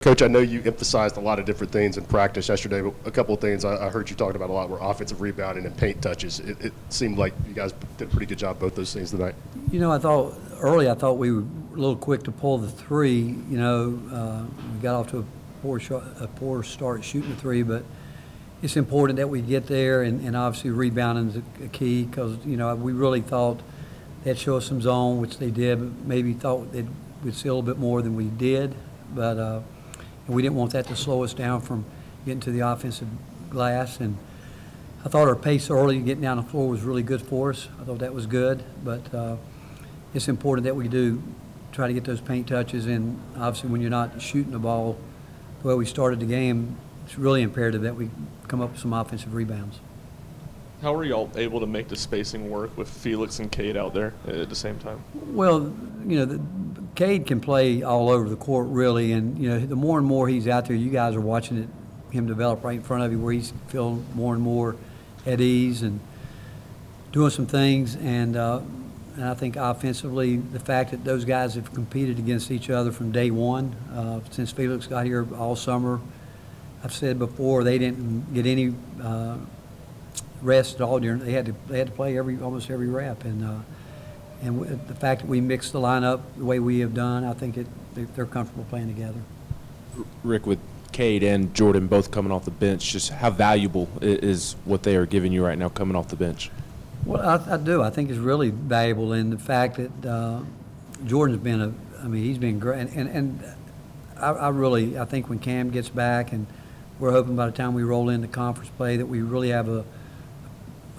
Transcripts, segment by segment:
Coach, I know you emphasized a lot of different things in practice yesterday, but a couple of things I heard you talking about a lot were offensive rebounding and paint touches. It seemed like you guys did a pretty good job both those things tonight. You know, I thought we were a little quick to pull the three. You know, we got off to a poor start shooting the three, but it's important that we get there, and obviously rebounding is a key because, you know, we really thought they'd show us some zone, which they did, but maybe thought we'd see a little bit more than we did. But we didn't want that to slow us down from getting to the offensive glass. And I thought our pace early, getting down the floor, was really good for us. I thought that was good. But it's important that we do try to get those paint touches. And obviously when you're not shooting the ball the way we started the game, it's really imperative that we come up with some offensive rebounds. How were y'all able to make the spacing work with Felix and Kade out there at the same time? Well, you know, Kade can play all over the court, really, and, you know, the more and more he's out there, you guys are watching him develop right in front of you, where he's feeling more and more at ease and doing some things. And I think offensively, the fact that those guys have competed against each other from day one, since Felix got here all summer, I've said before, they didn't get any rest at all during. They had to play almost every rep, and the fact that we mixed the lineup the way we have done, I think they're comfortable playing together. Rick, with Kade and Jordan both coming off the bench, just how valuable is what they are giving you right now coming off the bench? Well, I do. I think it's really valuable in the fact that Jordan's been he's been great, and I think when Cam gets back, and we're hoping by the time we roll into conference play that we really have a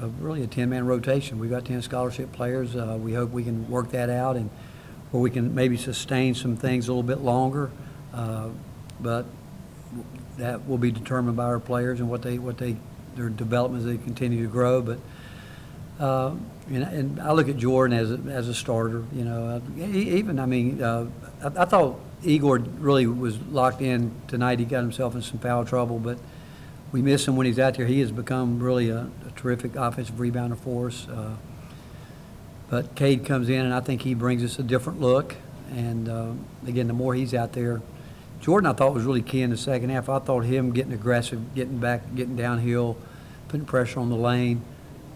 10-man rotation. We've got 10 scholarship players. We hope we can work that out, and where we can maybe sustain some things a little bit longer. But that will be determined by our players and their development as they continue to grow. But and I look at Jordan as a starter. You know, I thought Igor really was locked in tonight. He got himself in some foul trouble, but we miss him when he's out there. He has become really a terrific offensive rebounder for us. But Kade comes in, and I think he brings us a different look. And, again, the more he's out there. Jordan, I thought, was really key in the second half. I thought him getting aggressive, getting back, getting downhill, putting pressure on the lane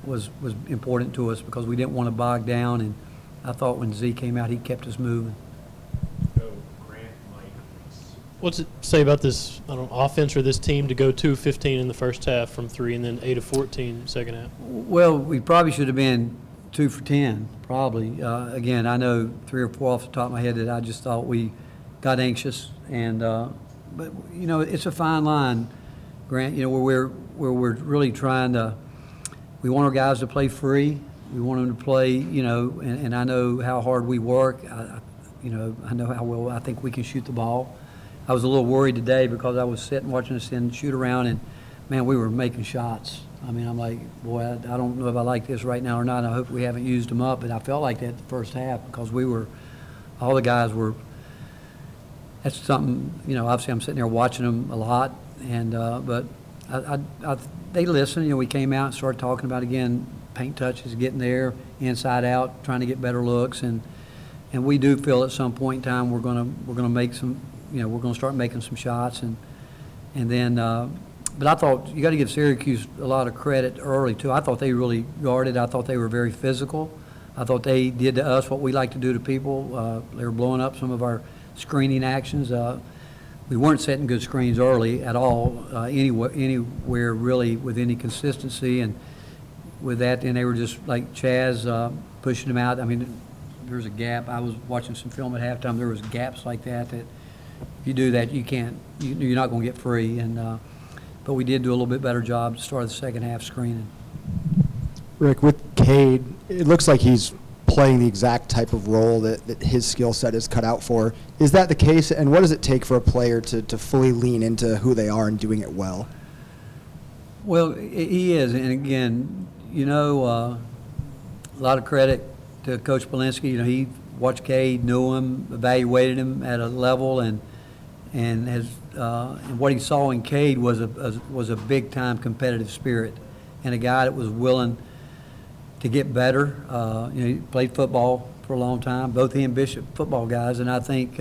was important to us because we didn't want to bog down. And I thought when Z came out, he kept us moving. What's it say about this offense or this team to go 2-15 in the first half from three and then 8 of 14 second half? Well, we probably should have been 2 for 10, probably. Again, I know 3 or 4 off the top of my head that I just thought we got anxious. And but you know, it's a fine line, Grant. You know, where we're really trying to. We want our guys to play free. We want them to play. You know, and I know how hard we work. I know how well I think we can shoot the ball. I was a little worried today because I was sitting watching us shoot around, and, man, we were making shots. I mean, I'm like, boy, I don't know if I like this right now or not. I hope we haven't used them up, but I felt like that the first half because all the guys were, that's something, you know, obviously I'm sitting there watching them a lot, and but they listened. You know, we came out and started talking about, again, paint touches, getting there, inside out, trying to get better looks, and we do feel at some point in time we're gonna make some. You know, we're going to start making some shots, and then. But I thought you got to give Syracuse a lot of credit early too. I thought they really guarded. I thought they were very physical. I thought they did to us what we like to do to people. They were blowing up some of our screening actions. We weren't setting good screens early at all, anywhere really with any consistency, and with that, then they were just like Chaz pushing them out. I mean, there's a gap. I was watching some film at halftime. There was gaps like that. If you do that, you're not going to get free. And but we did do a little bit better job to start the second half screening. Rick, with Kade, it looks like he's playing the exact type of role that his skill set is cut out for. Is that the case? And what does it take for a player to fully lean into who they are and doing it well? Well, he is. And again, you know, a lot of credit to Coach Polinsky. You know, he watched Kade, knew him, evaluated him at a level, and what he saw in Kade was a big time competitive spirit, and a guy that was willing to get better. You know, he played football for a long time. Both he and Bishop football guys, and I think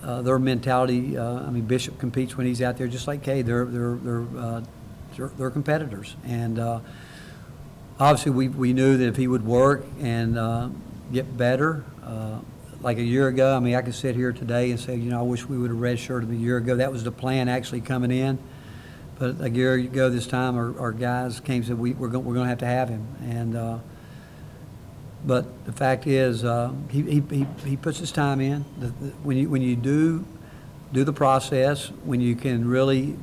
their mentality. I mean, Bishop competes when he's out there, just like Kade. They're competitors, and obviously we knew that if he would work and get better. Like a year ago, I mean, I could sit here today and say, I wish we would have redshirted him a year ago. That was the plan actually coming in. But a year ago this time, our guys came and said, we're going to have him. And but the fact is, he puts his time in. When you do the process, when you can really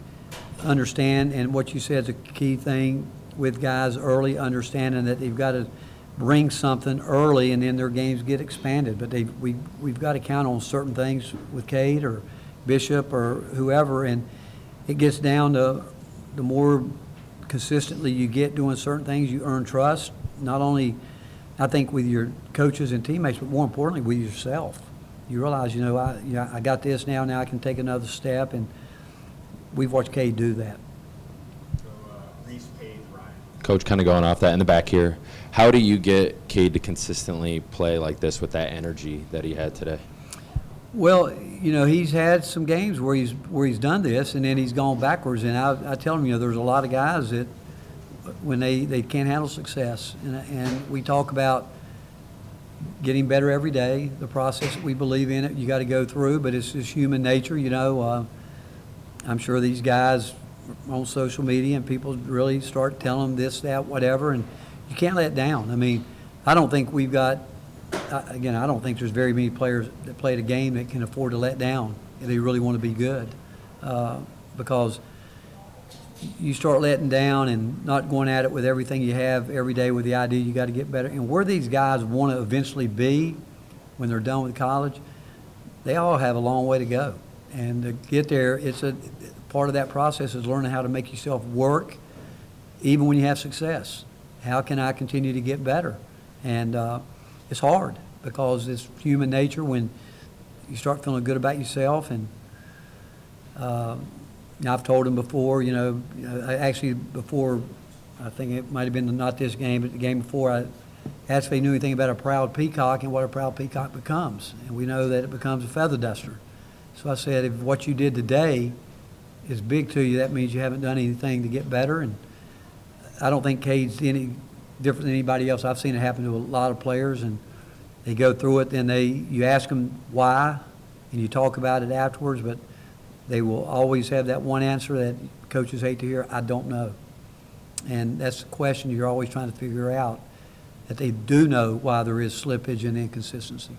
understand, and what you said is a key thing with guys early, understanding that they've got to bring something early, and then their games get expanded. But we've got to count on certain things with Kade or Bishop or whoever, and it gets down to the more consistently you get doing certain things, you earn trust, not only, I think, with your coaches and teammates, but more importantly, with yourself. You realize, I got this now I can take another step, and we've watched Kade do that. Coach, kind of going off that in the back here, how do you get Kade to consistently play like this with that energy that he had today? Well, he's had some games where he's done this, and then he's gone backwards. And I tell him, there's a lot of guys that when they can't handle success, and we talk about getting better every day. The process, we believe in it. You got to go through, but it's just human nature. I'm sure these guys on social media and people really start telling them this, that, whatever, and you can't let down. I mean, I don't think we've got. Again, I don't think there's very many players that play the game that can afford to let down if they really want to be good, because you start letting down and not going at it with everything you have every day with the idea you got to get better. And where these guys want to eventually be when they're done with college, they all have a long way to go. And to get there, it's a part of that process is learning how to make yourself work even when you have success. How can I continue to get better? And it's hard because it's human nature when you start feeling good about yourself. And I've told him before, actually before, I think it might have been not this game, but the game before, I asked if he knew anything about a proud peacock and what a proud peacock becomes. And we know that it becomes a feather duster. So I said, if what you did today is big to you, that means you haven't done anything to get better. And I don't think Cade's any different than anybody else. I've seen it happen to a lot of players, and they go through it, then you ask them why, and you talk about it afterwards, but they will always have that one answer that coaches hate to hear, I don't know. And that's the question you're always trying to figure out, that they do know why there is slippage and inconsistency.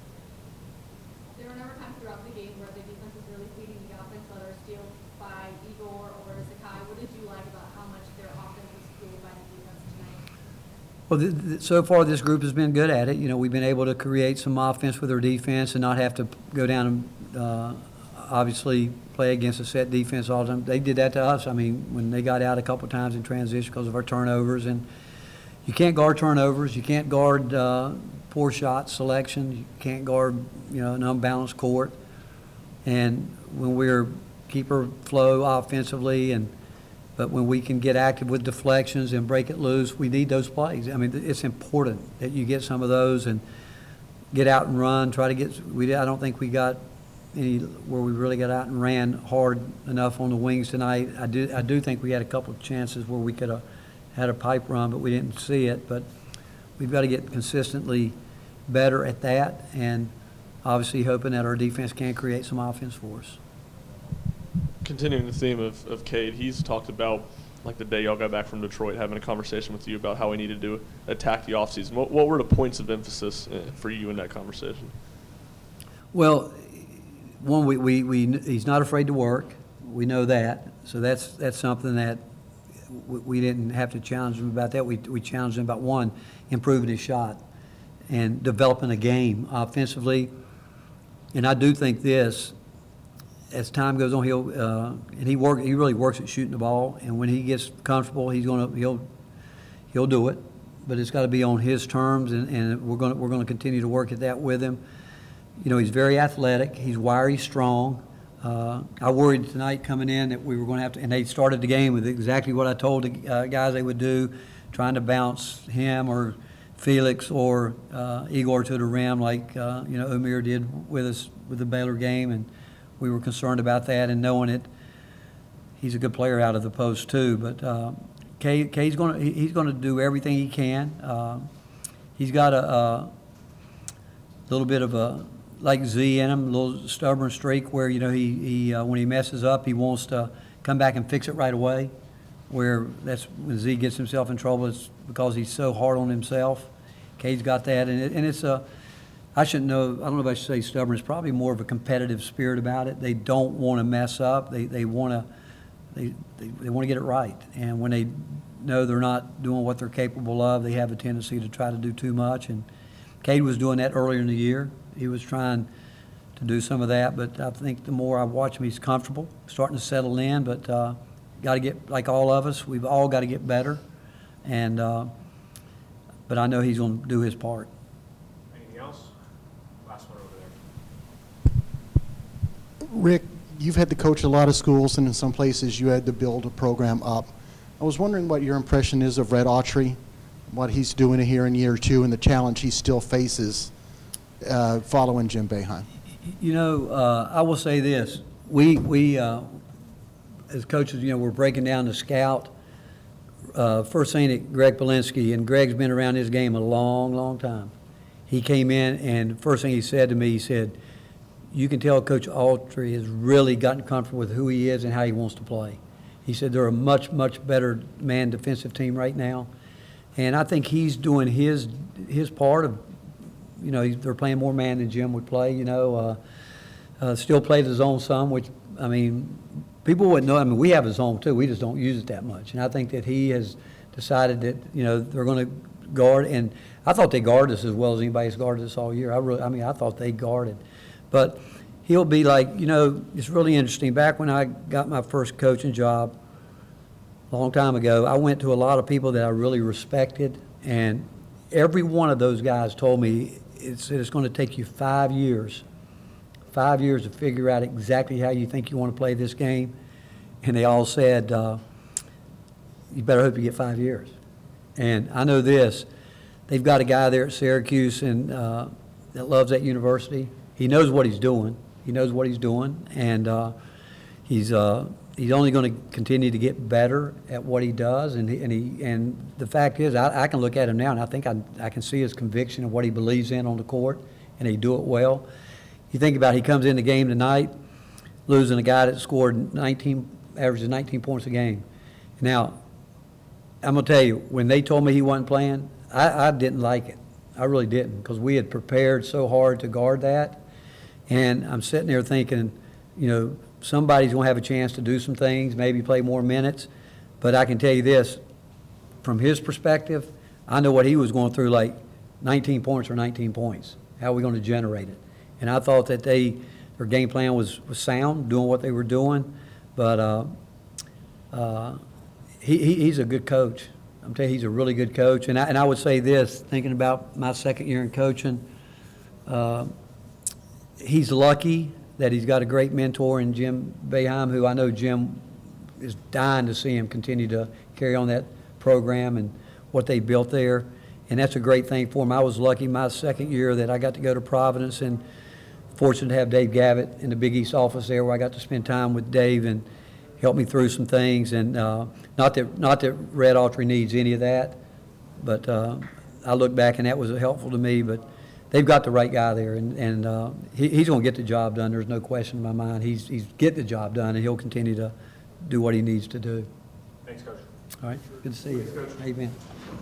There were never times throughout the game where the defense was really feeding the offense, whether it's steals by Igor or Sakai. What did you like about how much their offense was fueled by the defense tonight? Well, so far this group has been good at it. We've been able to create some offense with our defense and not have to go down and obviously play against a set defense all the time. They did that to us. I mean, when they got out a couple times in transition because of our turnovers. And you can't guard turnovers. You can't guard poor shot selection. You can't guard, an unbalanced court. And when we're keep our flow offensively, but when we can get active with deflections and break it loose, we need those plays. I mean, it's important that you get some of those and get out and run. Try to get. I don't think we got any where we really got out and ran hard enough on the wings tonight. I do think we had a couple of chances where we could have had a pipe run, but we didn't see it. But we've got to get consistently better at that, and obviously hoping that our defense can create some offense for us. Continuing the theme of Kade, he's talked about, like the day y'all got back from Detroit, having a conversation with you about how he needed to attack the offseason. What were the points of emphasis for you in that conversation? Well, one, he's not afraid to work. We know that. So that's something that we didn't have to challenge him about that. We challenged him about, one, improving his shot and developing a game offensively. And I do think this, as time goes on, he really works at shooting the ball. And when he gets comfortable, he'll do it. But it's got to be on his terms, and we're going to continue to work at that with him. He's very athletic. He's wiry, strong. I worried tonight coming in that we were going to have to, and they started the game with exactly what I told the guys they would do, trying to bounce him or Felix or Igor to the rim like Amir did with us with the Baylor game, and we were concerned about that, and knowing it, he's a good player out of the post too. But Cade's he's gonna do everything he can. He's got a little bit of a, like Z in him, a little stubborn streak where, you know, he when he messes up, he wants to come back and fix it right away. Where that's when Z gets himself in trouble, it's because he's so hard on himself. Cade's got that, and it's a, I shouldn't know, I don't know if I should say stubborn, it's probably more of a competitive spirit about it. They don't want to mess up. They want to get it right. And when they know they're not doing what they're capable of, they have a tendency to try to do too much. And Kade was doing that earlier in the year. He was trying to do some of that, but I think the more I watch him, he's comfortable, starting to settle in, but got to get, like all of us, we've all got to get better. And but I know he's going to do his part. Anything else? Last one over there. Rick, you've had to coach a lot of schools, and in some places you had to build a program up. I was wondering what your impression is of Red Autry, what he's doing here in year 2, and the challenge he still faces following Jim Boeheim. You know, I will say this. We as coaches, you know, we're breaking down the scout. First thing at Greg Polinsky, and Greg's been around his game a long, long time. He came in, and first thing he said to me, he said, you can tell Coach Autry has really gotten comfortable with who he is and how he wants to play. He said they're a much, much better man defensive team right now. And I think he's doing his part of, you know, they're playing more man than Jim would play, you know. Still plays his zone some, which, I mean, people wouldn't know. I mean, we have a zone too. We just don't use it that much. And I think that he has decided that, you know, they're going to guard. And I thought they guarded us as well as anybody's guarded us all year. I thought they guarded. But he'll be like, you know, it's really interesting. Back when I got my first coaching job a long time ago, I went to a lot of people that I really respected. And every one of those guys told me it's going to take you 5 years. 5 years to figure out exactly how you think you want to play this game. And they all said, you better hope you get 5 years. And I know this, they've got a guy there at Syracuse and that loves that university. He knows what he's doing. He knows what he's doing. And he's only going to continue to get better at what he does. And the fact is, I can look at him now and I think I can see his conviction of what he believes in on the court, and he do it well. You think about it, he comes in the game tonight, losing a guy that scored averages 19 points a game. Now, I'm going to tell you, when they told me he wasn't playing, I didn't like it. I really didn't, because we had prepared so hard to guard that. And I'm sitting there thinking, you know, somebody's going to have a chance to do some things, maybe play more minutes. But I can tell you this, from his perspective, I know what he was going through, like 19 points or 19 points. How are we going to generate it? And I thought that their game plan was sound, doing what they were doing. But he's a good coach. I'm telling you, he's a really good coach. And I would say this, thinking about my second year in coaching, he's lucky that he's got a great mentor in Jim Boeheim, who I know Jim is dying to see him continue to carry on that program and what they built there. And that's a great thing for him. I was lucky my second year that I got to go to Providence, and fortunate to have Dave Gavitt in the Big East office there, where I got to spend time with Dave and help me through some things. And not that Red Autry needs any of that, but I look back and that was helpful to me. But they've got the right guy there, and he's going to get the job done. There's no question in my mind. He's getting the job done, and he'll continue to do what he needs to do. Thanks, Coach. All right, good to see you. How you been?